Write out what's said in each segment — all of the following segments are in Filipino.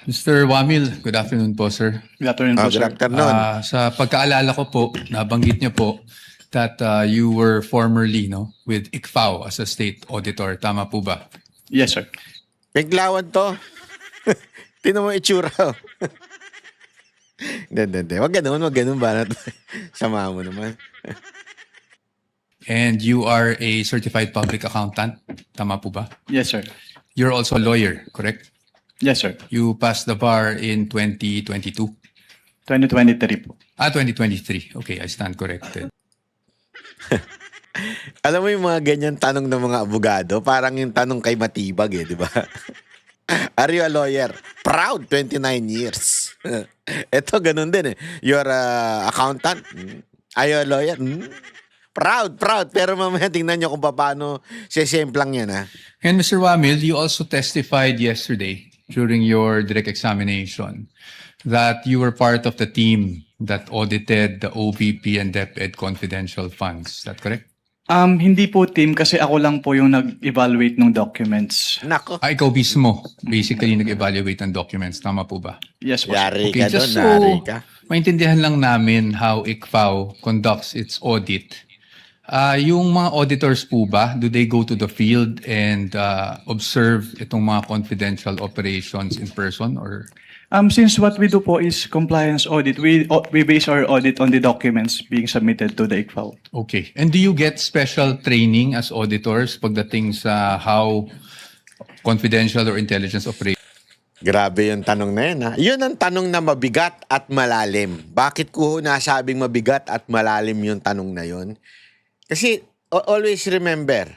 Mr. Wamil, good afternoon po, sir. Good afternoon po, Good sir. afternoon. Sa pagkaalala ko po, nabanggit niyo po that you were formerly with ICFAO as a state auditor. Tama po ba? Yes, sir. Biglawan to. Tinan mo itsura. Hindi. Wag ganun ba? Sama mo naman. And you are a certified public accountant. Tama po ba? Yes, sir. You're also a lawyer, correct? Yes, sir. You passed the bar in 2022. 2023 po. 2023. Okay, I stand corrected. Alam mo yung mga ganyan tanong ng mga abogado, parang yung tanong kay Matibag di ba? Are you a lawyer? Proud, 29 years. Ito, ganun din You're a accountant? Are you a lawyer? Proud. Pero mamaya tingnan nyo kung paano sisemplang yan, ha? And Mr. Wamil, you also testified yesterday during your direct examination that you were part of the team that audited the OVP and DepEd confidential funds. Is that correct? Hindi po team kasi ako lang po yung nag-evaluate ng documents. Nako. Ikaw mismo, basically nag-evaluate ng documents. Tama po ba? Yes po, sir. Yari Okay, ka just doon, so nari ka. maintindihan lang namin how ICFAO conducts its audit. Yung mga auditors po ba, do they go to the field and observe itong mga confidential operations in person or? Since what we do po is compliance audit, we base our audit on the documents being submitted to the ICFAO. Okay. And do you get special training as auditors pagdating sa how confidential or intelligence operations? Grabe yung tanong na yan, ha? Yun ang tanong na mabigat at malalim. Bakit ko nasabing mabigat at malalim yung tanong na yun? Kasi always remember,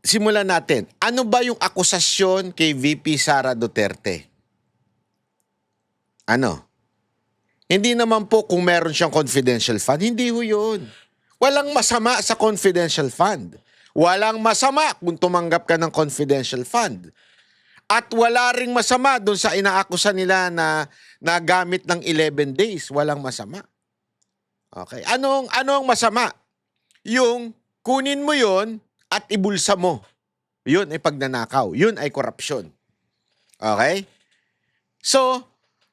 simulan natin. Ano ba yung akusasyon kay VP Sara Duterte? Ano? Hindi naman po kung meron siyang confidential fund. Hindi ho yun. Walang masama sa confidential fund. Walang masama kung tumanggap ka ng confidential fund. At wala ring masama doon sa inaakusa nila na nagamit ng 11 days. Walang masama. Okay. Ano ang masama? Yung kunin mo yon at ibulsa mo. Yun ay pagnanakaw. Yun ay korupsyon. Okay? So,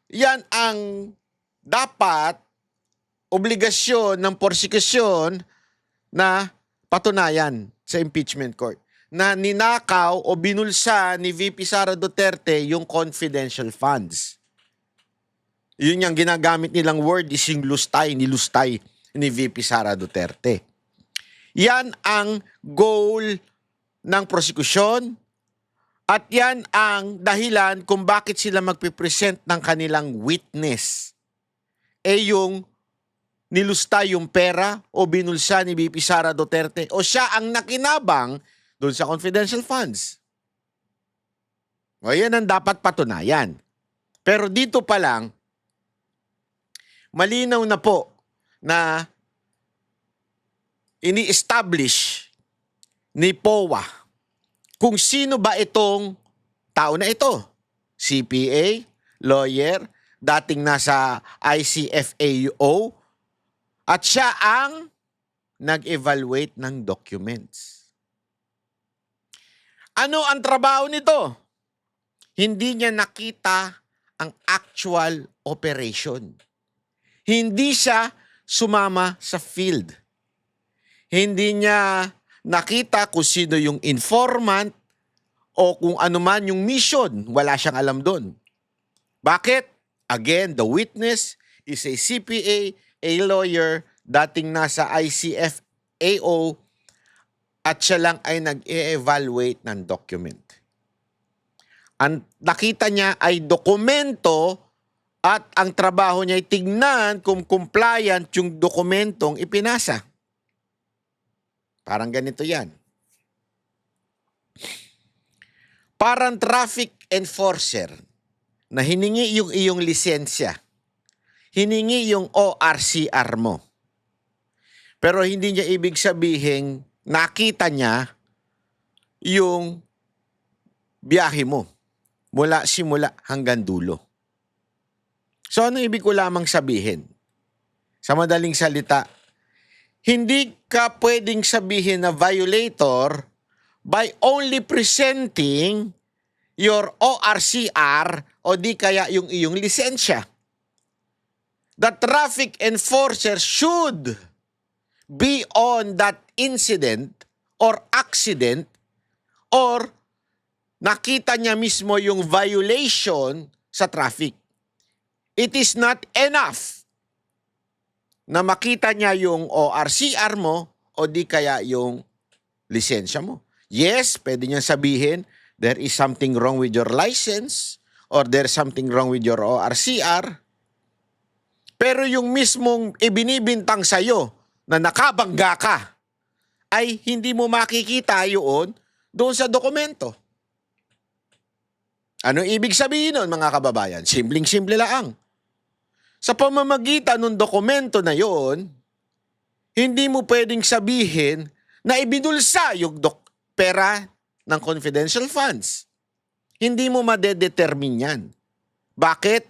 yan ang dapat obligasyon ng prosecution na patunayan sa impeachment court. Na ninakaw o binulsa ni VP Sara Duterte yung confidential funds. Yun yung ginagamit nilang word is yung nilustay ni VP Sara Duterte. Yan ang goal ng prosecution at yan ang dahilan kung bakit sila magpipresent ng kanilang witness. Yung nilustay yung pera o binulsa ni VP Sara Duterte o siya ang nakinabang doon sa confidential funds. O yan ang dapat patunayan. Pero dito pa lang, malinaw na po na ini-establish ni POA kung sino ba itong tao na ito. CPA, lawyer, dating nasa ICFAO, at siya ang nag-evaluate ng documents. Ano ang trabaho nito? Hindi niya nakita ang actual operation. Hindi siya sumama sa field. Hindi niya nakita kung sino yung informant o kung ano man yung mission. Wala siyang alam doon. Bakit? Again, the witness is a CPA, a lawyer, dating nasa ICFAO, at siya lang ay nag-e-evaluate ng document. Ang nakita niya ay dokumento at ang trabaho niya ay tignan kung compliant yung dokumentong ipinasa. Parang ganito yan. Parang traffic enforcer na hiningi yung iyong lisensya. Hiningi yung ORCR mo. Pero hindi niya ibig sabihin nakita niya yung biyahe mo mula simula hanggang dulo. So ano ibig ko lamang sabihin? Sa madaling salita, hindi ka pwedeng sabihin na violator by only presenting your ORCR o di kaya yung iyong lisensya. The traffic enforcer should be on that incident or accident or nakita niya mismo yung violation sa traffic. It is not enough na makita niya yung ORCR mo o di kaya yung lisensya mo. Yes, pwede niyang sabihin, there is something wrong with your license or there's something wrong with your ORCR. Pero yung mismong ibinibintang sa'yo na nakabangga ka, ay hindi mo makikita yun doon sa dokumento. Ano ibig sabihin nun, mga kababayan? Simpleng-simple lang. Sa pamamagitan ng dokumento na yon, hindi mo pwedeng sabihin na ibinulsa yung pera ng confidential funds. Hindi mo madedetermine yan. Bakit?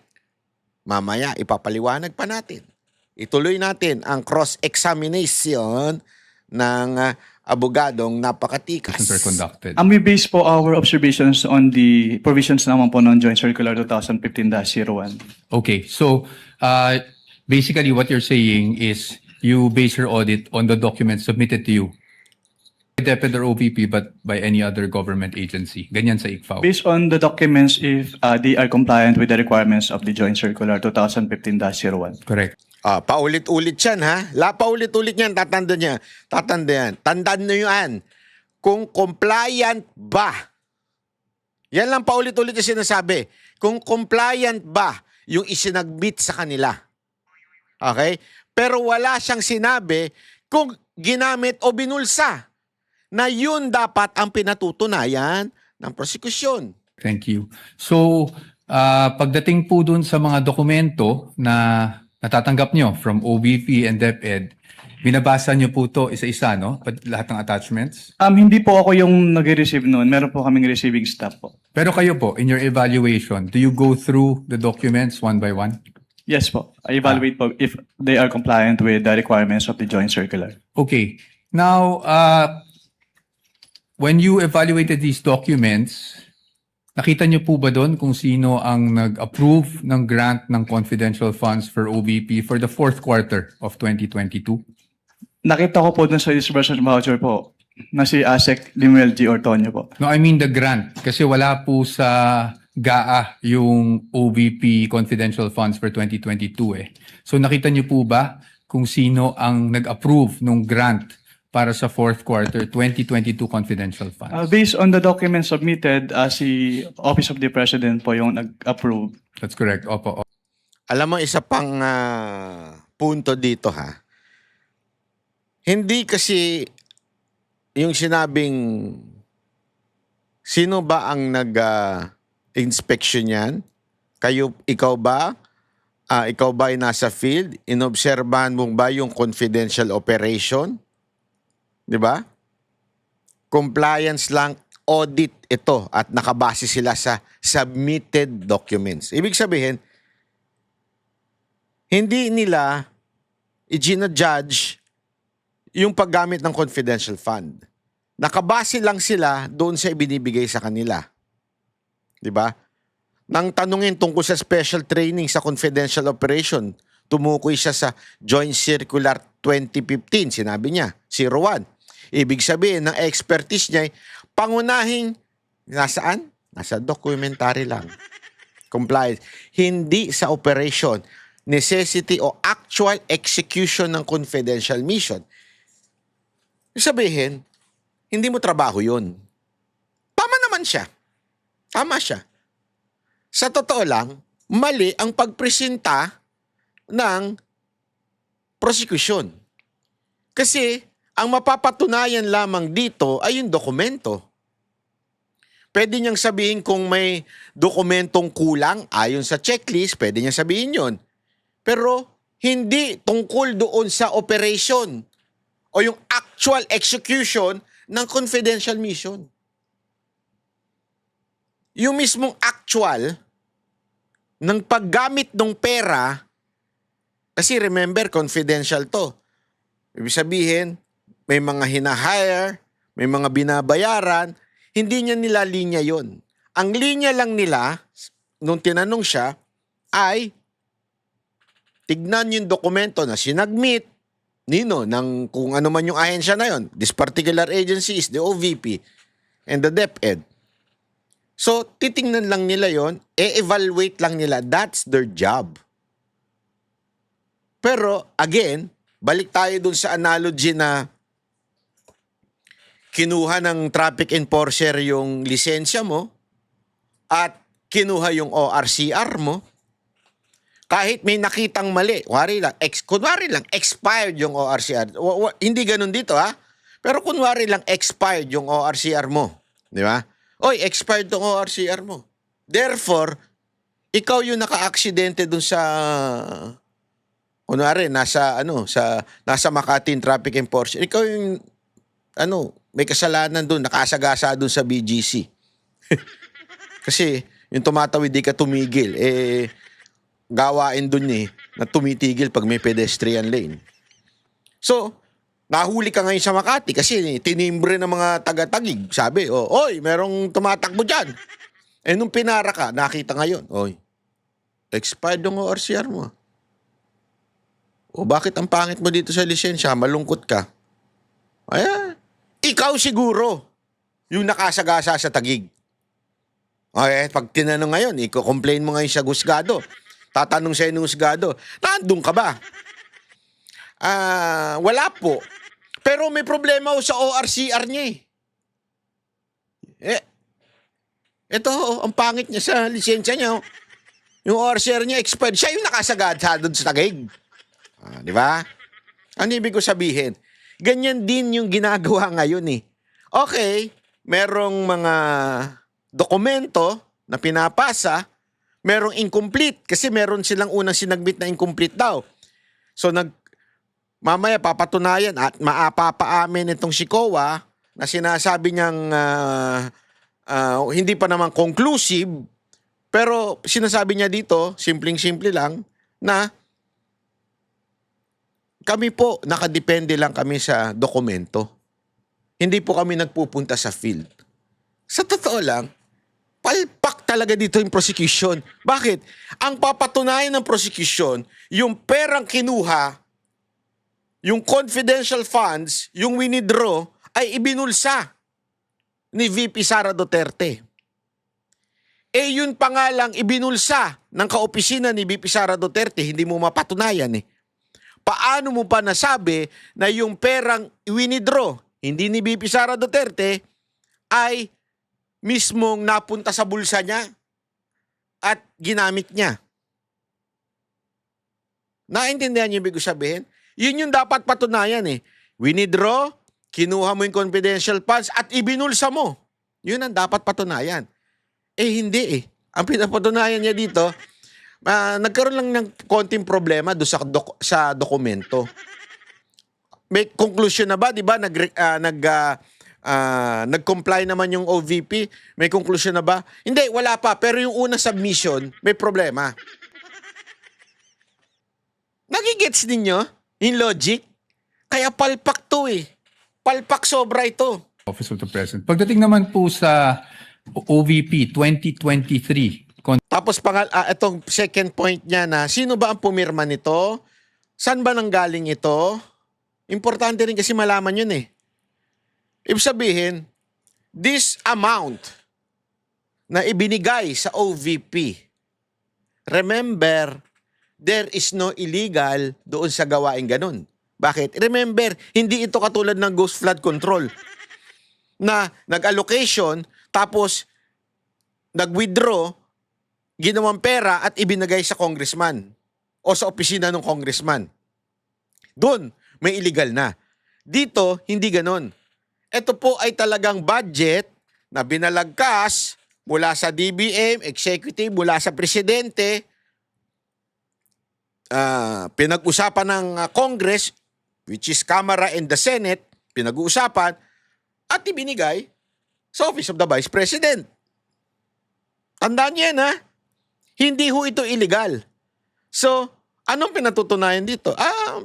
Mamaya, ipapaliwanag pa natin. Ituloy natin ang cross-examination ng abogadong napakatikas. Are conducted. We base po our observations on the provisions naman po ng Joint Circular 2015-01. Okay, so basically what you're saying is you base your audit on the documents submitted to you by DepEd or OVP but by any other government agency. Ganyan sa ICFAO. Based on the documents if they are compliant with the requirements of the Joint Circular 2015-01. Correct. Paulit-ulit yan, ha? Paulit-ulit yan, tatanda yan. Tandaan nyo yan. Kung compliant ba, yan lang paulit-ulit yung sinasabi. Kung compliant ba yung isinagbit sa kanila. Okay? Pero wala siyang sinabi kung ginamit o binulsa na yun dapat ang pinatutunayan ng prosekusyon. Thank you. So, pagdating po dun sa mga dokumento na natatanggap nyo from OVP and DepEd, binabasa nyo po to isa-isa, no? Lahat ng attachments? Hindi po ako yung nag-receive noon. Meron po kaming receiving staff po. Pero kayo po, in your evaluation, do you go through the documents one by one? Yes po. I evaluate po if they are compliant with the requirements of the Joint Circular. Okay. Now, when you evaluated these documents, nakita niyo po ba doon kung sino ang nag-approve ng grant ng confidential funds for OVP for the fourth quarter of 2022? Nakita ko po dun sa disbursement voucher po na si Asek Limuel G. Ortonio po. No, I mean the grant. Kasi wala po sa GAA yung OVP confidential funds for 2022 eh. So nakita niyo po ba kung sino ang nag-approve ng grant para sa fourth quarter 2022 confidential funds? Based on the documents submitted, si Office of the President po yung nag-approve. That's correct. Opo. Alam mo, isa pang punto dito, ha? Hindi kasi yung sinabing sino ba ang nag-inspection yan? Ikaw ba? Ikaw ba ay nasa field? Inobserbahan mo ba yung confidential operation? Di ba? Compliance lang, audit ito at nakabase sila sa submitted documents. Ibig sabihin, hindi nila i-judge yung paggamit ng confidential fund. Nakabase lang sila doon sa ibinibigay sa kanila. Di ba? Nang tanungin tungkol sa special training sa confidential operation, tumukoy siya sa Joint Circular 2015, sinabi niya, 01. Ibig sabihin, ng expertise niya, pangunahing, nasaan? Nasa documentary lang. Compliance. Hindi sa operation. Necessity o actual execution ng confidential mission. Ibig sabihin, hindi mo trabaho yun. Tama naman siya. Tama siya. Sa totoo lang, mali ang pagpresenta ng prosecution. Kasi, ang mapapatunayan lamang dito ay yung dokumento. Pwede niyang sabihin kung may dokumentong kulang ayon sa checklist, pwede niyang sabihin yon. Pero hindi tungkol doon sa operation o yung actual execution ng confidential mission. Yung mismong actual ng paggamit ng pera, kasi remember, confidential to. Ibig sabihin, may mga hinahire, may mga binabayaran, hindi niya nilalinya yon. Ang linya lang nila, nung tinanong siya, ay tignan yung dokumento na sinagmit nino ng kung ano man yung ahensya na yon. This particular agency is the OVP and the DepEd. So, titingnan lang nila yon, evaluate lang nila. That's their job. Pero, again, balik tayo dun sa analogy na kinuha ng traffic enforcer yung lisensya mo at kinuha yung ORCR mo. Kahit may nakitang mali, kunwari lang, expired yung ORCR. Hindi ganun dito, ha? Pero kunwari lang, expired yung ORCR mo. Di ba? Oy, expired yung ORCR mo. Therefore, ikaw yung naka-aksidente dun sa, kunwari, nasa Makati traffic enforcer. Ikaw yung, may kasalanan dun, nakasagasa dun sa BGC. Kasi, yung tumatawid, di ka tumigil. Gawain dun na tumitigil pag may pedestrian lane. So, nahuli ka ngayon sa Makati kasi tinimbre ng mga taga-Tagig. Sabi, oy, merong tumatakbo dyan. Nung pinara ka, nakita ngayon, oy, expired yung ORCR mo. Bakit ang pangit mo dito sa lisensya? Malungkot ka. Ikaw siguro yung nakasagasa sa Tagig. Okay, pag tinanong ngayon, i-complain mo ngayon sa husgado. Tatanong sa'yo ng husgado, nandun ka ba? Wala po. Pero may problema sa ORCR niya Ito, ang pangit niya sa lisensya niya. Yung ORCR niya expired. Siya yung nakasagasa doon sa Tagig. Di ba? Ano ibig ko sabihin? Ganyan din yung ginagawa ngayon Okay, merong mga dokumento na pinapasa, merong incomplete kasi meron silang unang sinagbit na incomplete daw. So mamaya papatunayan at maapapaamin itong si COA na sinasabi niyang hindi pa naman conclusive, pero sinasabi niya dito, simpleng-simple lang, na kami po, nakadepende lang kami sa dokumento. Hindi po kami nagpupunta sa field. Sa totoo lang, palpak talaga dito yung prosecution. Bakit? Ang papatunayan ng prosecution, yung perang kinuha, yung confidential funds, yung winidraw, ay ibinulsa ni VP Sara Duterte. Yun pa nga lang ibinulsa ng kaopisina ni VP Sara Duterte, hindi mo mapatunayan Paano mo pa nasabi na yung perang winidraw, hindi ni VP Sara Duterte, ay mismong napunta sa bulsa niya at ginamit niya? Naintindihan niyo ibig sabihin? Yun yung dapat patunayan Winidraw, kinuha mo yung confidential funds at ibinulsa mo. Yun ang dapat patunayan. Hindi Ang pinapatunayan niya dito, nagkaroon lang ng konting problema do sa dokumento. May conclusion na ba? Di ba? Nag-comply naman yung OVP. May conclusion na ba? Hindi, wala pa. Pero yung unang submission, may problema. Nagigets ninyo yung logic? Kaya palpak to Palpak sobra ito. Office of the President. Pagdating naman po sa OVP 2023, Tapos itong second point niya na sino ba ang pumirma nito? Saan ba nanggaling ito? Importante rin kasi malaman yun Ibig sabihin, this amount na ibinigay sa OVP, remember, there is no illegal doon sa gawain ganun. Bakit? Remember, hindi ito katulad ng ghost flood control na nag-allocation tapos nag-withdraw, ginawang pera at ibinigay sa congressman o sa opisina ng congressman. Doon, may illegal na. Dito, hindi ganon. Ito po ay talagang budget na binalagkas mula sa DBM, executive, mula sa presidente, pinag-usapan ng Congress, which is Kamara and the Senate, pinag-uusapan, at ibinigay sa Office of the Vice President. Tandaan niyo yan Hindi ho ito illegal. So, anong pinatutunayan dito?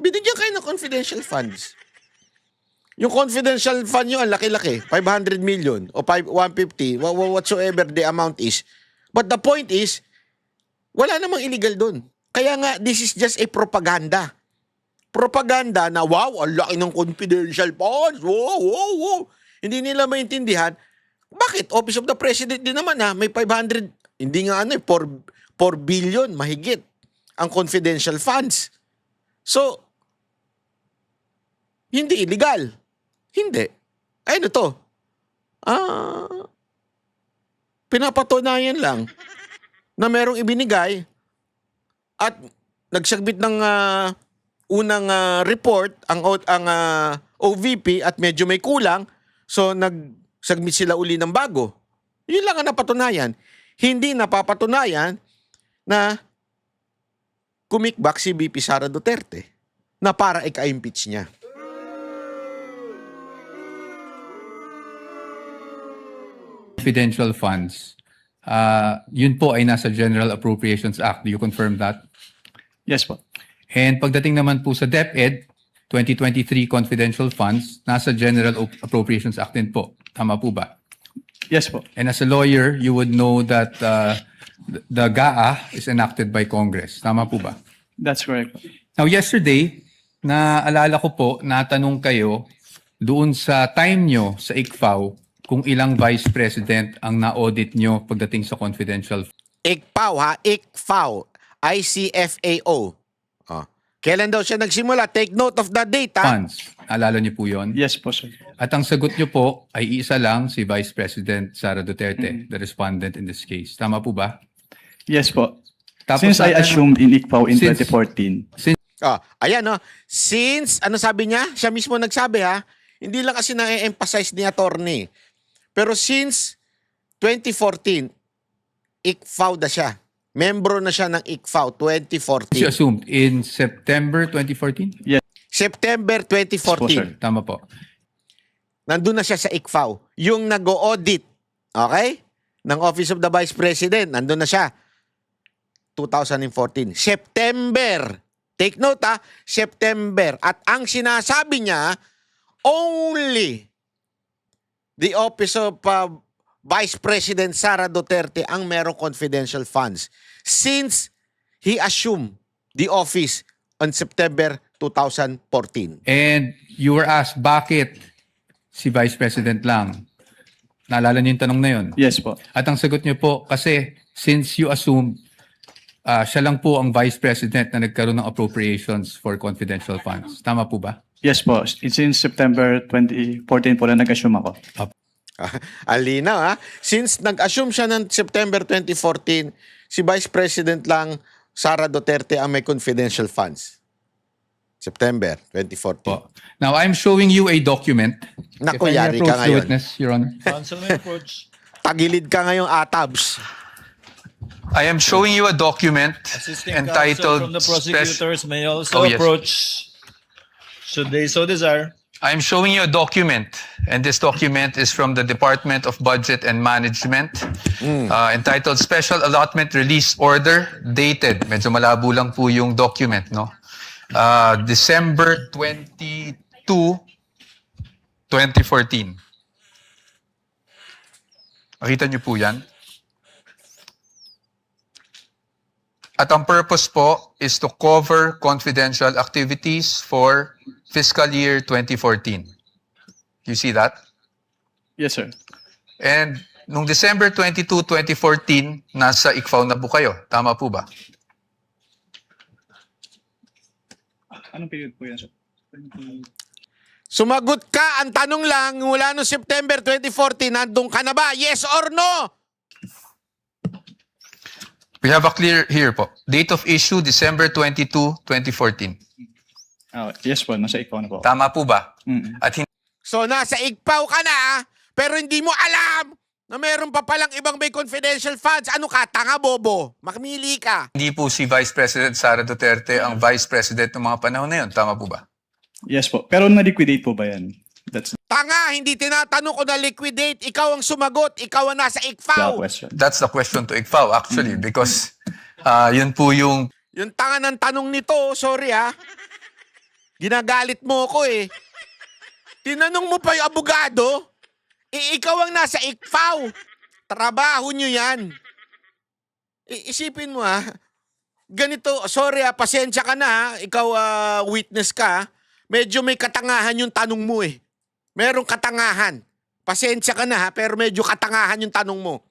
Binigyan kayo ng confidential funds. Yung confidential fund nyo, ang laki-laki. 500 million o 150, whatsoever the amount is. But the point is, wala namang illegal dun. Kaya nga, this is just a propaganda. Propaganda na, wow, ang laki ng confidential funds. Wow, wow, wow. Hindi nila maintindihan. Bakit? Office of the President din naman ha, may 500, hindi nga 4 billion, mahigit ang confidential funds. So, hindi illegal. Hindi. Ay, ano to? Pinapatunayan lang na merong ibinigay at nagsagbit ng unang report ang OVP at medyo may kulang, so nagsubmit sila uli ng bago. Yun lang ang napatunayan. Hindi napapatunayan na kumikbak si VP Sara Duterte na para ika-impeach niya. Confidential funds, yun po ay nasa General Appropriations Act. Do you confirm that? Yes po. And pagdating naman po sa DepEd, 2023 confidential funds, nasa General Appropriations Act din po. Tama po ba? Yes po. And as a lawyer, you would know that the GAA is enacted by Congress. Tama po ba? That's correct po. Now, yesterday, naalala ko po, natanong kayo doon sa time nyo sa ICFAO kung ilang vice president ang na-audit nyo pagdating sa confidential ICFAO ha? ICFAO. ICFAO. Oh. Kailan daw siya nagsimula? Take note of the date ha? funds. Alala niyo po yon? Yes po, sir. At ang sagot niyo po ay isa lang, si Vice President Sara Duterte, the respondent in this case. Tama po ba? Yes po. Tapos Since I natanong- assumed in ICPAO in Since- 2014. Oh, ayan no. Since, ano sabi niya? Siya mismo nagsabi ha? Hindi lang kasi na-emphasize ni attorney. Pero since 2014, ICFAO na siya. Membro na siya ng ICFAO She 2014. assumed in September 2014? September Yes po, sir. 2014. Tama po. Nandun na siya sa ICFAO. Yung nag-audit, okay? Ng Office of the Vice President, nandun na siya. 2014. September. Take note ha, September. At ang sinasabi niya, only the Office of Vice President Sara Duterte ang merong confidential funds since he assumed the office on September 2014. And you were asked, bakit si Vice President lang? Naalala niyo yung tanong na yun? Yes po. At ang sagot niyo po, kasi since you assume siya lang po ang Vice President na nagkaroon ng appropriations for confidential funds. Tama po ba? Yes po. Since September 2014 po na nag-assume ako. Alina ha? Since nag-assume siya ng September 2014, si Vice President lang Sara Duterte ang may confidential funds. September 2014. Po. Now, I'm showing you a document. Naku, If I may yari ka approach the ngayon. witness, Your Honor. Counsel may approach. Tagilid ka ngayong atabs. I am showing you a document Assisting entitled counsel from the Spec- prosecutors may also Oh, yes. approach should they so desire. I'm showing you a document, and this document is from the Department of Budget and Management, entitled Special Allotment Release Order, dated. Medyo malabo lang po yung document, no? December 22, 2014. Makita niyo po yan? At ang purpose po is to cover confidential activities for fiscal year 2014. You see that? Yes, sir. And nung December 22, 2014, nasa ICFAO na po kayo. Tama po ba? Anong period po yan, sir? Sumagot ka, ang tanong lang, mula noong September 2014, nandun ka na ba? Yes or no? We have a clear here po. Date of issue, December 22, 2014. Yes po, nasa ICPAO na po. Tama po ba? Mm. At So nasa ICPAO ka na, pero hindi mo alam na meron pa palang ibang may confidential funds. Ano ka, tanga bobo? Makmili ka. hindi po si Vice President Sara Duterte ang Vice President ng mga panahon na yun. Tama po ba? Yes po. Pero na-liquidate po ba yan? That's Tanga, hindi tinatanong ko na liquidate. Ikaw ang sumagot. Ikaw ang nasa the ICPAO. question. That's the question to ICFAO actually because yun po yung Yung tanga ng tanong nito, sorry ha. Ginagalit mo ko eh. Tinanong mo pa yung abogado, ikaw ang nasa ICFAO. Trabaho nyo yan. Isipin mo ganito, sorry pasensya ka na ikaw witness ka. Medyo may katangahan yung tanong mo eh. Merong katangahan. Pasensya ka na pero medyo katangahan yung tanong mo.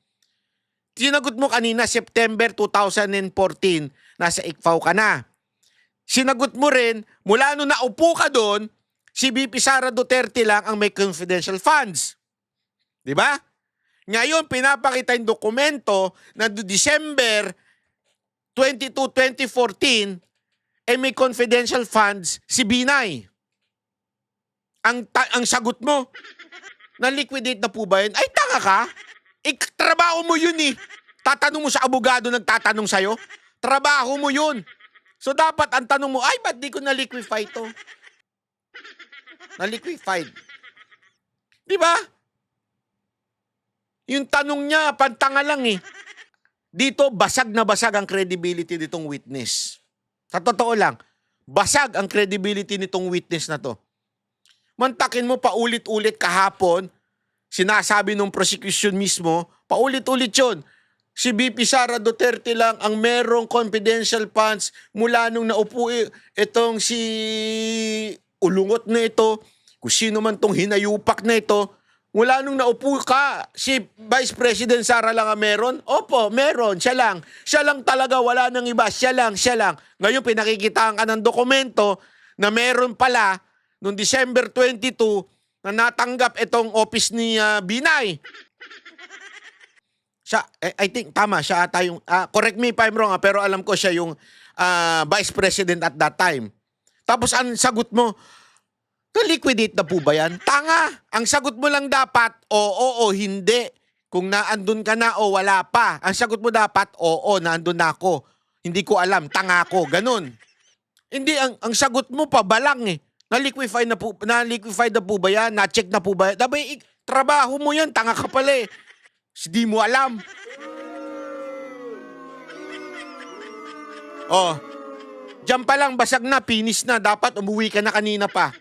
Sinagot mo kanina, September 2014, nasa ICFAO ka na. Sinagot mo rin, mula nung naupo ka doon, si VP Sara Duterte lang ang may confidential funds. Di ba? Ngayon, pinapakita yung dokumento na December 22, 2014, may confidential funds si Binay. Ang sagot mo, na-liquidate na po ba yun? Ay, tanga ka? Trabaho mo yun eh. Tatanong mo sa abogado nagtatanong sa'yo. Trabaho mo yun. So dapat ang tanong mo, ay, ba't di ko na-liquify to? Na-liquified. Di ba? Yung tanong niya, pantanga lang eh. Dito, basag na basag ang credibility nitong witness. Sa totoo lang, basag ang credibility nitong witness na to. Mantakin mo paulit-ulit kahapon, sinasabi ng prosecution mismo, paulit-ulit yun. Si VP Sara Duterte lang ang merong confidential funds mula nung naupo itong si ulungot na ito, kung sino man tong hinayupak na ito, mula nung naupo ka, si Vice President Sara lang ang meron? Opo, meron, siya lang. Siya lang talaga, wala nang iba, siya lang. Ngayon pinakikitaan ka ng dokumento na meron pala noong December 22 na natanggap itong office ni Binay. Siya, I think, tama, siya ata yung, correct me if I'm wrong, pero alam ko siya yung Vice President at that time. Tapos ang sagot mo, na-liquidate na po ba yan? Tanga! Ang sagot mo lang dapat, oo, hindi. Kung naandun ka na o wala pa. Ang sagot mo dapat, oo, naandun na ako. Hindi ko alam, tanga ako, ganun. Hindi, ang sagot mo pa, balang eh. Na-liquify na po ba yan? Na-check na po ba yan? Dabay, trabaho mo yan, tanga ka pala eh. Di mo alam. Oh, diyan pa lang, basag na, finish na. Dapat umuwi ka na kanina pa.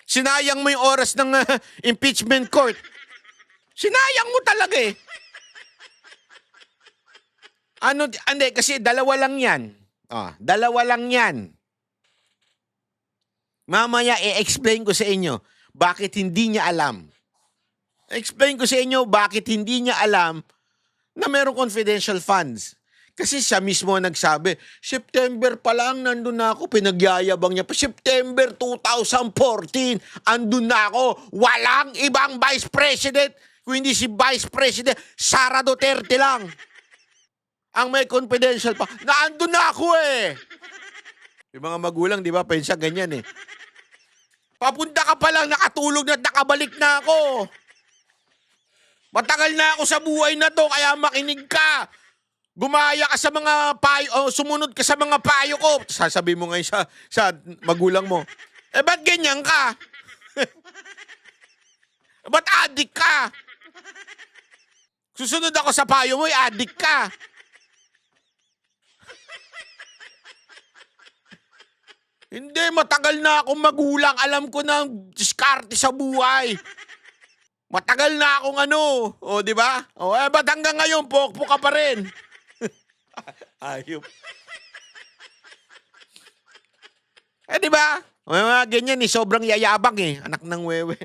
Sinayang mo yung oras ng impeachment court. Sinayang mo talaga eh. Hindi, kasi dalawa lang yan. Dalawa lang yan. Mamaya i-explain ko sa inyo bakit hindi niya alam. Explain ko sa inyo bakit hindi niya alam na mayroong confidential funds. Kasi siya mismo nagsabi, September pa lang nandun na ako, pinagyayabang niya pa. September 2014, andun na ako. Walang ibang Vice President, kung hindi si Vice President Sara Duterte lang. Ang may confidential pa. Naandun na ako eh. Yung mga magulang, di ba, pensa ganyan eh. Papunta ka pa lang, nakatulog na, nakabalik na ako. Matagal na ako sa buhay na to, kaya makinig ka. Gumaya ka sa mga payo, sumunod ka sa mga payo ko. Sasabi mo ngayon sa magulang mo, ba't ganyan ka? Ba't adik ka? Susunod ako sa payo mo, adik ka. Hindi, matagal na akong magulang. Alam ko na diskarte sa buhay. Matagal na akong di ba? Ba't hanggang ngayon, pokpo ka pa rin? Ayop. Di ba? Mga ganyan sobrang yayabang anak ng wewe.